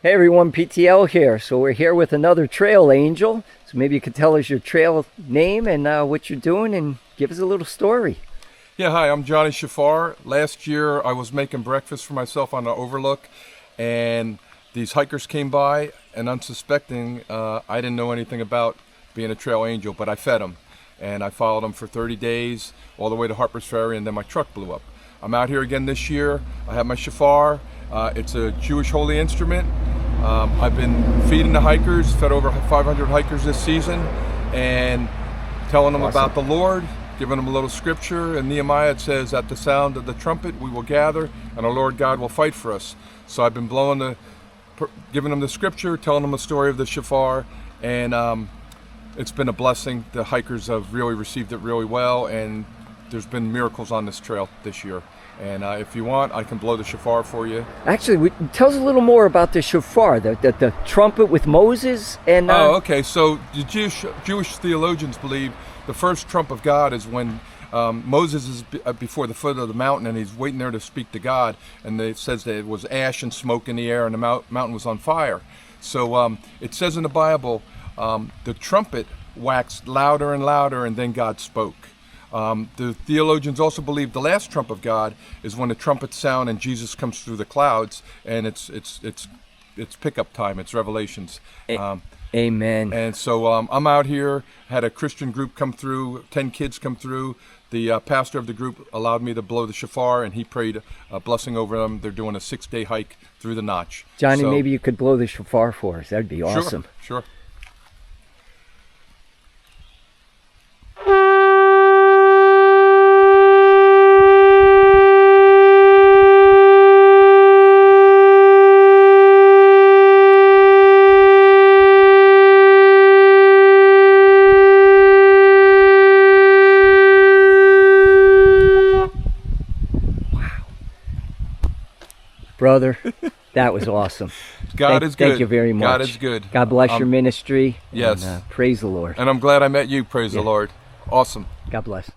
Hey everyone, PTL here. So we're here with another Trail Angel. So maybe you could tell us your trail name and what you're doing and give us a little story. Yeah, hi, I'm Johnny Shofar. Last year I was making breakfast for myself on the overlook, and these hikers came by, and unsuspecting, I didn't know anything about being a trail angel, but I fed them. And I followed them for 30 days, all the way to Harper's Ferry, and then my truck blew up. I'm out here again this year. I have my shofar. It's a Jewish holy instrument. I've been feeding the hikers, fed over 500 hikers this season, and telling them about the Lord, giving them a little scripture. In Nehemiah it says, at the sound of the trumpet we will gather, and the Lord God will fight for us. So I've been giving them the scripture, telling them the story of the shofar, and it's been a blessing. The hikers have really received it really well, and there's been miracles on this trail this year. And if you want, I can blow the shofar for you. Actually, tell us a little more about the shofar, the trumpet with Moses. And okay. So the Jewish theologians believe the first trump of God is when Moses is before the foot of the mountain, and he's waiting there to speak to God. And it says that it was ash and smoke in the air, and the mountain was on fire. So it says in the Bible, the trumpet waxed louder and louder, and then God spoke. The theologians also believe the last trump of God is when the trumpets sound and Jesus comes through the clouds, and it's pickup time. It's Revelations. Amen. And so I'm out here. Had a Christian group come through. 10 kids come through. The pastor of the group allowed me to blow the shofar, and he prayed a blessing over them. They're doing a 6-day hike through the Notch. Johnny, maybe you could blow the shofar for us. That'd be awesome. Sure. Brother, that was awesome. God is good. Thank you very much. God is good. God bless your ministry. Yes. And, praise the Lord. And I'm glad I met you. Praise the Lord. Awesome. God bless.